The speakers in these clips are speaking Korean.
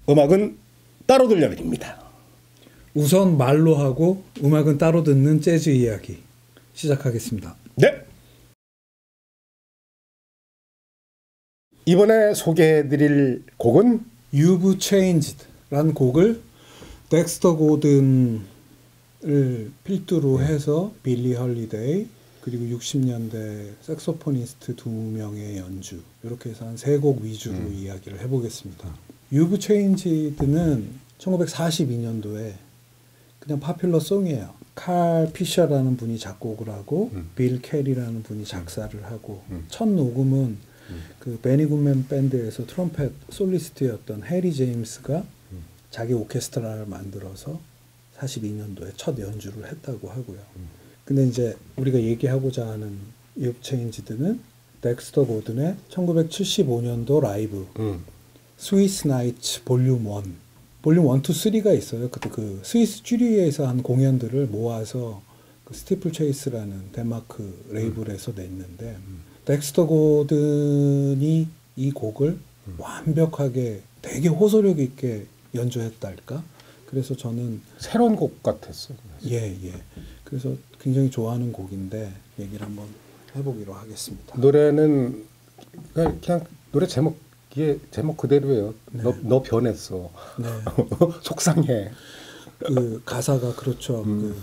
음악은 따로 들려드립니다. 우선 말로 하고 음악은 따로 듣는 재즈 이야기 시작하겠습니다. 네. 이번에 소개해드릴 곡은 You've Changed라는 곡을 덱스터 고든을 필두로 해서 빌리 헐리데이 그리고 60년대 색소포니스트 2명의 연주 이렇게 해서 한 3곡 위주로 이야기를 해보겠습니다. You've Changed는 1942년도에 그냥 파퓰러 송이에요. 칼 피셔라는 분이 작곡을 하고 빌 캐리라는 분이 작사를 하고 첫 녹음은 그 베니 굿맨 밴드에서 트럼펫 솔리스트였던 해리 제임스가 자기 오케스트라를 만들어서 42년도에 첫 연주를 했다고 하고요. 근데 이제 우리가 얘기하고자 하는 You've Changed는 덱스터 고든의 1975년도 라이브 스위스 나이츠 볼륨 1 볼륨 1, 2, 3가 있어요. 그때 그 스위스 쥐리히에서 한 공연들을 모아서 그 스티플 체이스라는 덴마크 레이블에서 냈는데 덱스터 고든이 이 곡을 완벽하게 되게 호소력 있게 연주했달까? 그래서 저는 새로운 곡 같았어요. 예. 그래서 굉장히 좋아하는 곡인데 얘기를 한번 해보기로 하겠습니다. 노래는 그냥 노래 제목 그대로예요. 네. 너 변했어. 네. 속상해. 그 가사가 그렇죠. 그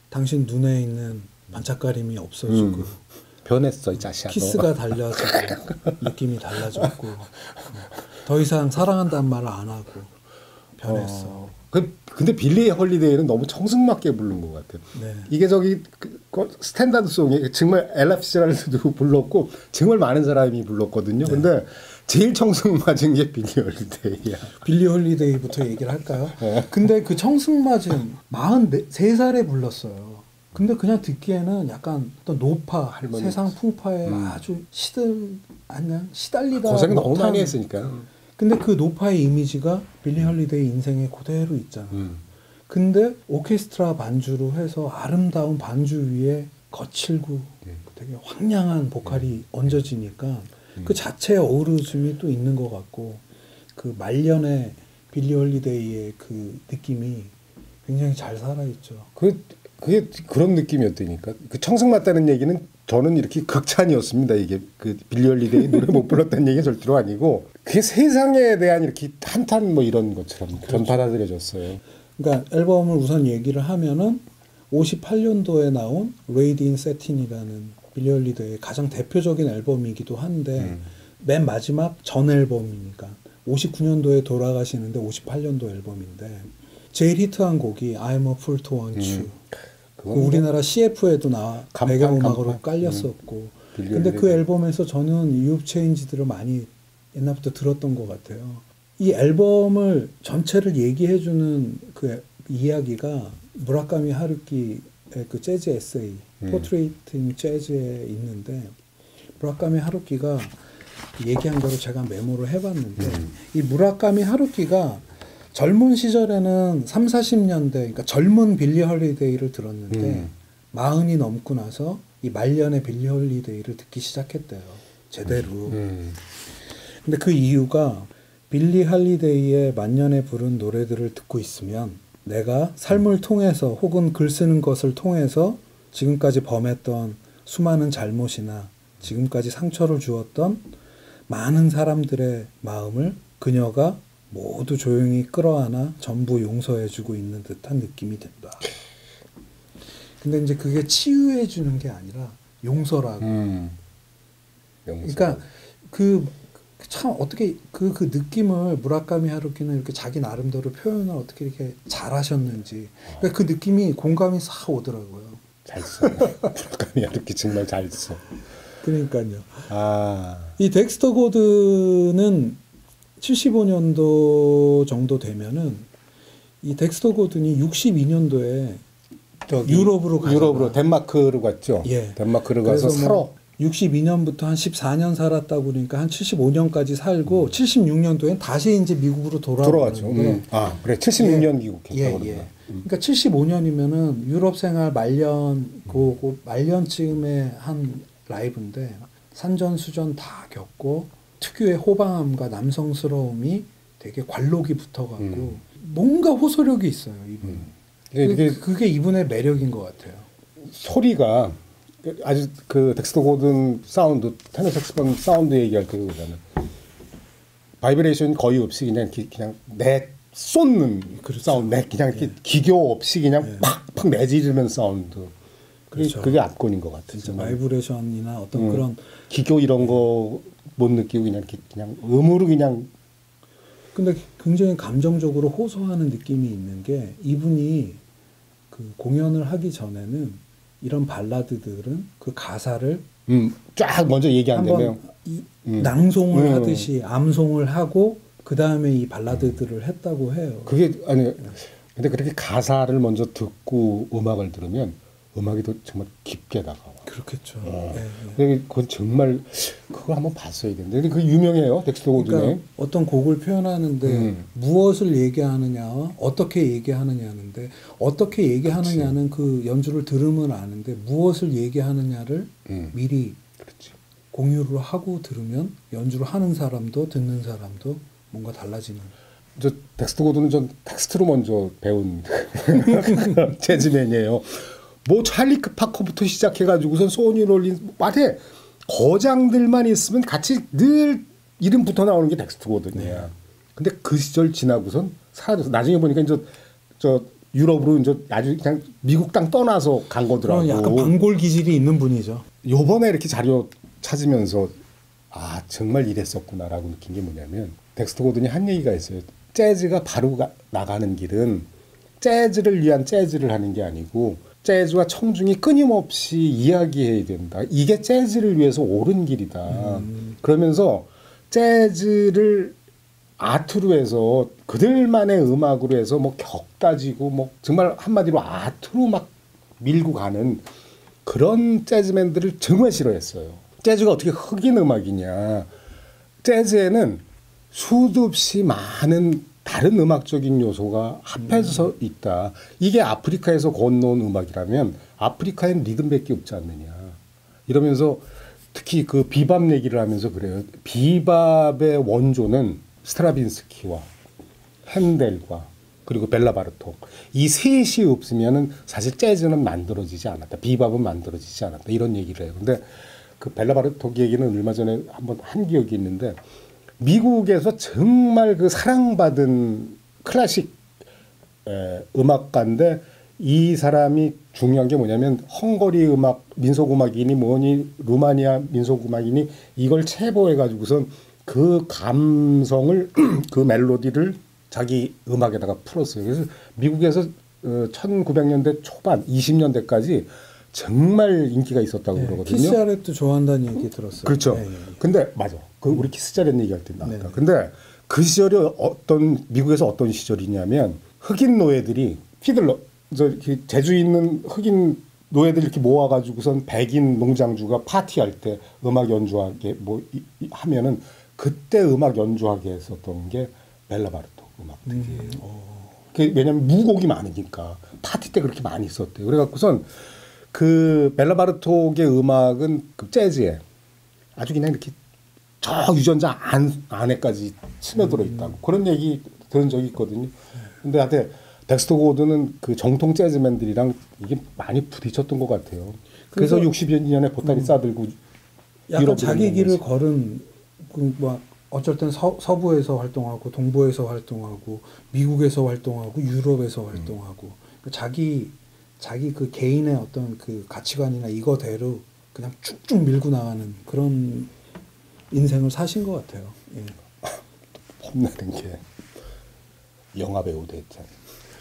당신 눈에 있는 반짝거림이 없어지고 변했어 이 자식아. 키스가 달라지고 느낌이 달라졌고 더 이상 사랑한다는 말을 안 하고 변했어. 근데 빌리 헐리데이는 너무 청승맞게 부른 것 같아요. 네. 이게 스탠다드 송이 정말 엘라 피츠제랄드도 불렀고 정말 많은 사람이 불렀거든요. 네. 근데 제일 청승맞은 게 빌리 헐리데이야. 빌리 헐리데이부터 얘기를 할까요? 근데 그 청승맞은 43살에 불렀어요. 근데 그냥 듣기에는 약간 어떤 노파, 할머니. 세상 풍파에 아주 시달리다 고생 너무 못한, 많이 했으니까. 근데 그 노파의 이미지가 빌리 헐리데이 인생에 그대로 있잖아. 근데 오케스트라 반주로 해서 아름다운 반주 위에 거칠고 되게 황량한 보컬이 얹어지니까 그 자체의 어우러짐이 또 있는 것 같고 그 말년의 빌리 헐리데이의 그 느낌이 굉장히 잘 살아있죠. 그게 그런 느낌이었다니까. 그 청승맞다는 얘기는 저는 이렇게 극찬이었습니다. 이게 그 빌리 헐리데이 노래 못 불렀다는 얘기가 절대로 아니고 그게 세상에 대한 이렇게 한탄 뭐 이런 것처럼 전 받아들여졌어요. 그러니까 앨범을 우선 얘기를 하면은 58년도에 나온 레이디 인 세틴이라는 빌리 헐리데이의 가장 대표적인 앨범이기도 한데 맨 마지막 전 앨범이니까 59년도에 돌아가시는데 58년도 앨범인데 제일 히트한 곡이 I'm a Fool to Want You. 그 우리나라 CF에도 배경음악으로 깔렸었고 근데 그 앨범에서 저는 You've Changed를 많이 옛날부터 들었던 것 같아요. 이 앨범을 전체를 얘기해주는 그 이야기가 무라카미 하루키의 그 재즈 에세이 포트레이팅 재즈에 있는데 무라카미 하루키가 얘기한 거를 제가 메모를 해봤는데 이 무라카미 하루키가 젊은 시절에는 3, 40년대 그러니까 젊은 빌리 헐리데이를 들었는데 40이 넘고 나서 이 말년의 빌리 헐리데이를 듣기 시작했대요. 제대로. 근데 그 이유가 빌리 헐리데이의 만년에 부른 노래들을 듣고 있으면 내가 삶을 통해서 혹은 글 쓰는 것을 통해서 지금까지 범했던 수많은 잘못이나 지금까지 상처를 주었던 많은 사람들의 마음을 그녀가 모두 조용히 끌어안아 전부 용서해주고 있는 듯한 느낌이 든다. 근데 이제 그게 치유해주는 게 아니라 용서라고. 그러니까 참 어떻게 그 느낌을 무라카미 하루키는 이렇게 자기 나름대로 표현을 어떻게 이렇게 잘하셨는지 그러니까 그 느낌이 공감이 싹 오더라고요. 잘 써. 무라카미 하루키 정말 잘 써. 그러니까요. 이 덱스터 고든은 75년도 정도 되면은 이 덱스터 고든이 62년도에 유럽으로 덴마크로 갔죠. 예. 덴마크로 가서 살아. 62년부터 한 14년 살았다 보니까 한 75년까지 살고 76년도엔 다시 이제 미국으로 돌아왔죠. 그래. 76년 귀국했다 그러면. 그러니까 75년이면은 유럽 생활 말년 그 말년쯤에 한 라이브인데 산전수전 다 겪고 특유의 호방함과 남성스러움이 되게 관록이 붙어갖고 뭔가 호소력이 있어요 이분. 그게 이분의 매력인 것 같아요. 소리가 아주 그 덱스터 고든 사운드, 테너 색스폰 사운드 얘기할 때 그러잖아요. 바이브레이션이 거의 없이 그냥 내 쏟는 그렇죠. 사운드, 그냥 이렇게 기교 없이 그냥 팍팍 내지르는 사운드. 그렇죠. 그게 압권인 것 같아요. 진짜 바이브레이션이나 어떤 그런 기교 이런 거 못 느끼고 그냥 음으로 그냥. 근데 굉장히 감정적으로 호소하는 느낌이 있는 게 이분이 그 공연을 하기 전에는 이런 발라드들은 그 가사를 쫙 먼저 얘기 안 되면 낭송을 하듯이 암송을 하고 그 다음에 이 발라드들을 했다고 해요. 그게 아니 근데 그렇게 가사를 먼저 듣고 음악을 들으면 음악이 더 정말 깊게 다가와. 그렇겠죠. 그건 정말 그걸 한번 봤어야 되는데 근데 그 유명해요 덱스터 고든에. 그러니까 어떤 곡을 표현하는데 무엇을 얘기하느냐, 어떻게 얘기하느냐는데 어떻게 얘기하느냐는 그 연주를 들으면 아는데 무엇을 얘기하느냐를 미리 공유를 하고 들으면 연주를 하는 사람도 듣는 사람도 뭔가 달라지는. 저 덱스터 고든은 전 텍스트로 먼저 배운 재즈맨이에요. 뭐 찰리 파커부터 시작해가지고선 소니 롤린 마대 거장들만 있으면 같이 늘 이름 붙어 나오는 게 덱스터 고든이야. 근데 그 시절 지나고선 사라져서 나중에 보니까 이제 저 유럽으로 이제 나중에 그냥 미국 땅 떠나서 간 거더라고. 약간 반골 기질이 있는 분이죠. 요번에 이렇게 자료 찾으면서 아 정말 이랬었구나라고 느낀 게 뭐냐면 덱스터 고든이 한 얘기가 있어요. 재즈가 바로 나가는 길은 재즈를 위한 재즈를 하는 게 아니고 재즈와 청중이 끊임없이 이야기해야 된다. 이게 재즈를 위해서 옳은 길이다. 그러면서 재즈를 아트로 해서 그들만의 음악으로 해서 뭐 격따지고 뭐 정말 한마디로 아트로 막 밀고 가는 그런 재즈맨들을 정말 싫어했어요. 재즈가 어떻게 흑인 음악이냐. 재즈에는 수도 없이 많은 다른 음악적인 요소가 합해서 있다. 이게 아프리카에서 건너온 음악이라면 아프리카엔 리듬밖에 없지 않느냐. 이러면서 특히 그 비밥 얘기를 하면서 그래요. 비밥의 원조는 스트라빈스키와 핸델과 그리고 벨라 바르톡 이 셋이 없으면은 사실 재즈는 만들어지지 않았다. 비밥은 만들어지지 않았다. 이런 얘기를 해요. 근데 그 벨라 바르톡 얘기는 얼마 전에 한번 한 기억이 있는데 미국에서 정말 그 사랑받은 클래식 음악가인데 이 사람이 중요한 게 뭐냐면 헝가리 음악, 민속음악이니 뭐니 루마니아 민속음악이니 이걸 체보해가지고선 그 감성을 그 멜로디를 자기 음악에다가 풀었어요. 그래서 미국에서 1900년대 초반 20년대까지 정말 인기가 있었다고 그러거든요. 키스 자렛도 좋아한다는 얘기 들었어요. 그렇죠. 근데 맞아. 그 우리 키스 자렛 얘기할 때 나왔다. 근데 그 시절이 미국에서 어떤 시절이냐면 흑인 노예들이 피들러 제주 있는 흑인 노예들 이렇게 모아가지고선 백인 농장주가 파티할 때 음악 연주하게 하면은 그때 음악 연주하게 했었던 게 벨라 바르톡 음악들이에요. 왜냐면 무곡이 많으니까 파티 때 그렇게 많이 썼대요. 그래갖고선 그 벨라 바르톡의 음악은 그 재즈에 아주 그냥 이렇게 저 유전자 안에까지 스며들어 있다고 그런 얘기 들은 적이 있거든요. 근데 하여튼 덱스터 고든은 그 정통 재즈맨들이랑 이게 많이 부딪혔던 것 같아요. 그래서 60년에 보따리 싸들고 약간 자기 길을 걸은 뭐 어쩔 땐 서부에서 활동하고 동부에서 활동하고 미국에서 활동하고 유럽에서 활동하고 자기 그 개인의 어떤 그 가치관이나 이거대로 그냥 쭉쭉 밀고 나가는 그런 인생을 사신 것 같아요. 예. 폼나는 게 영화 배우도 했잖아요.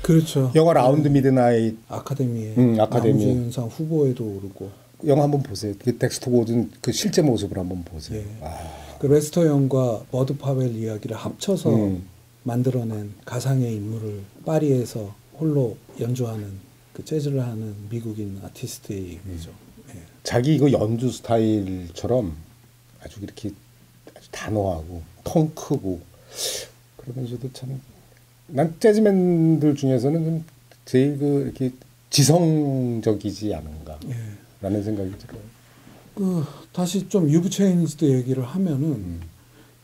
그렇죠. 영화 라운드 미드나잇 아카데미에 아카데미 남우주연상 후보에도 오르고. 영화 한번 보세요. 그 덱스터 고든 그 실제 모습을 한번 보세요. 예. 그 레스터 영과 버드 파웰 이야기를 합쳐서 만들어낸 가상의 인물을 파리에서 홀로 연주하는 그 재즈를 하는 미국인 아티스트의 얘기죠. 예. 자기 이거 연주 스타일처럼 아주 이렇게 아주 단호하고 통 크고 그러면서도 참 난 재즈맨들 중에서는 좀 제일 그 이렇게 지성적이지 않은가라는 생각이 들어요. 다시 좀 유브 체인지드 얘기를 하면은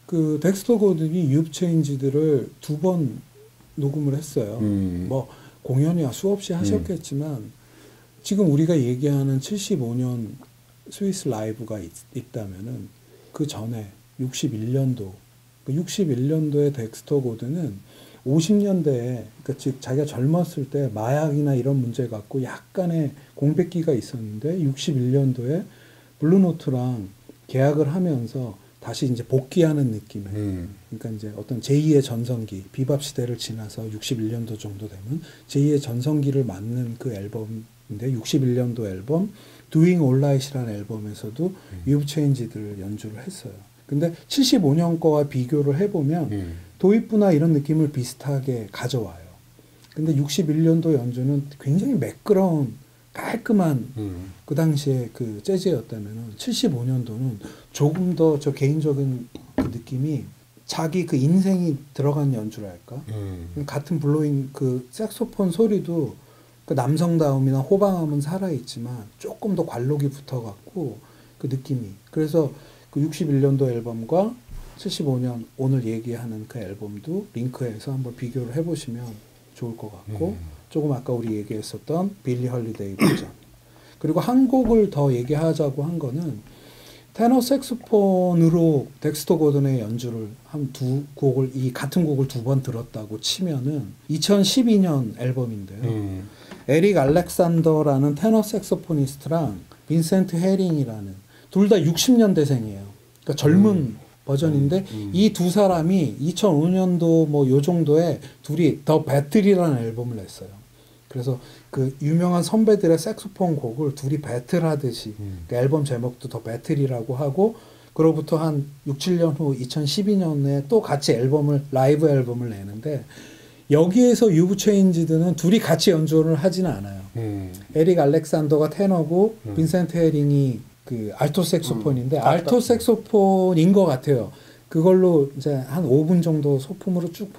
그 덱스터 고든이 유입 체인지들을 2번 녹음을 했어요. 뭐 공연이야 수없이 하셨겠지만 지금 우리가 얘기하는 75년 스위스 라이브가 있다면은 그 전에 61년도, 그 61년도에 덱스터 고든은 50년대에, 그러니까 즉 자기가 젊었을 때 마약이나 이런 문제 갖고 약간의 공백기가 있었는데 61년도에 블루노트랑 계약을 하면서 다시 이제 복귀하는 느낌의, 그러니까 이제 어떤 제2의 전성기, 비밥 시대를 지나서 61년도 정도 되면 제2의 전성기를 맞는 그 앨범인데 61년도 앨범 Doing All Right이라는 앨범에서도 유입 체인지들을 연주를 했어요. 근데 75년 거와 비교를 해보면 도입부나 이런 느낌을 비슷하게 가져와요. 근데 61년도 연주는 굉장히 매끄러운 깔끔한 그 당시에 그 재즈였다면 75년도는 조금 더 저 개인적인 그 느낌이 자기 그 인생이 들어간 연주랄까? 같은 블로잉 그 색소폰 소리도 그 남성다움이나 호방함은 살아있지만 조금 더 관록이 붙어갖고 그 느낌이. 그래서 그 61년도 앨범과 75년 오늘 얘기하는 그 앨범도 링크해서 한번 비교를 해보시면 좋을 것 같고 조금 아까 우리 얘기했었던 빌리 헐리데이 버전. 그리고 한 곡을 더 얘기하자고 한 거는 테너 색소폰으로 덱스터 고든의 연주를 한 두 곡을 이 같은 곡을 2번 들었다고 치면은 2012년 앨범인데요. 에릭 알렉산더라는 테너 색소포니스트랑 빈센트 헤링이라는 둘 다 60년대생이에요. 그러니까 젊은 버전인데 이 두 사람이 2005년도 뭐 요 정도에 둘이 더 배틀이라는 앨범을 냈어요. 그래서 그 유명한 선배들의 색소폰 곡을 둘이 배틀하듯이 그 앨범 제목도 더 배틀이라고 하고 그로부터 한 6, 7년 후 2012년에 또 같이 라이브 앨범을 내는데 여기에서 유브 체인지드는 둘이 같이 연주를 하지는 않아요. 에릭 알렉산더가 테너고 빈센트 헤링이 그 알토 색소폰인데 알토 색소폰인 것 같아요. 그걸로 이제 한 5분 정도 소품으로 쭉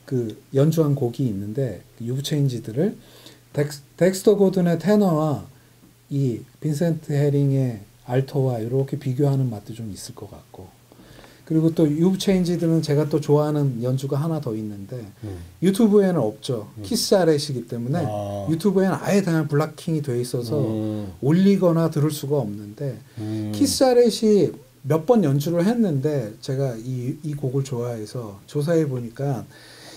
그 연주한 곡이 있는데 유브 체인지들을 덱스터 고든의 테너와 이 빈센트 헤링의 알토와 이렇게 비교하는 맛도 좀 있을 것 같고 그리고 또 유브 체인지들은 제가 또 좋아하는 연주가 하나 더 있는데 유튜브에는 없죠. 키스 아렛이기 때문에 유튜브에는 아예 그냥 블락킹이 돼 있어서 올리거나 들을 수가 없는데 키스 아렛이 몇 번 연주를 했는데 제가 이 곡을 좋아해서 조사해 보니까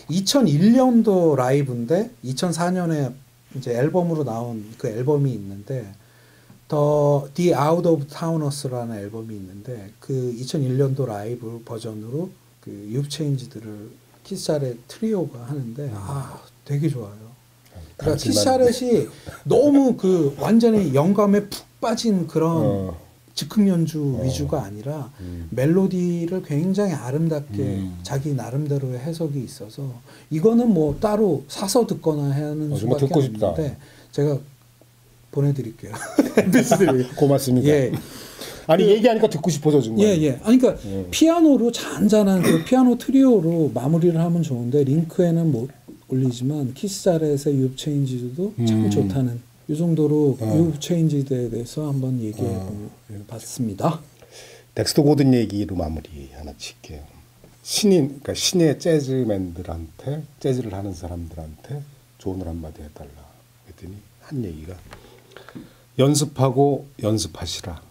2001년도 라이브인데 2004년에 이제 앨범으로 나온 그 앨범이 있는데 The Out of Towners라는 앨범이 있는데 그 2001년도 라이브 버전으로 그 유입 체인지들을 키스 아렛 트리오가 하는데 되게 좋아요. 그러니까 키스 아렛이 너무 그 완전히 영감에 푹 빠진 그런 즉흥 연주 위주가 아니라 멜로디를 굉장히 아름답게 자기 나름대로의 해석이 있어서 이거는 뭐 따로 사서 듣거나 하는 수밖에 없는데 제가 보내드릴게요. 고맙습니다. 예. 아니 얘기하니까 듣고 싶어서 준 거예요. 예. 아니 그러니까 피아노로 잔잔한 그 피아노 트리오로 마무리를 하면 좋은데 링크에는 못 올리지만 키스 아렛의 유입 체인지도 참 좋다는 이 정도로 유입 체인지에 대해서 한번 얘기해 봤습니다. 덱스터 고든 얘기로 마무리 하나 칠게요. 그러니까 신의 재즈맨들한테 재즈를 하는 사람들한테 조언을 한마디 해달라 했더니 한 얘기가 연습하고 연습하시라.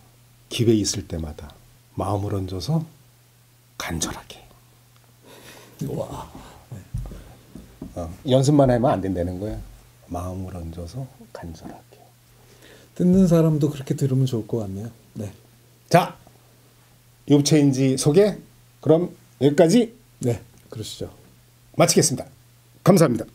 기회 있을 때마다 마음을 얹어서 간절하게. 와. 연습만 하면 안 된다는 거야. 마음을 얹어서 간절하게. 듣는 사람도 그렇게 들으면 좋을 것 같네요. 네. 자, 유입 체인지 소개 그럼 여기까지 네, 그러시죠. 마치겠습니다. 감사합니다.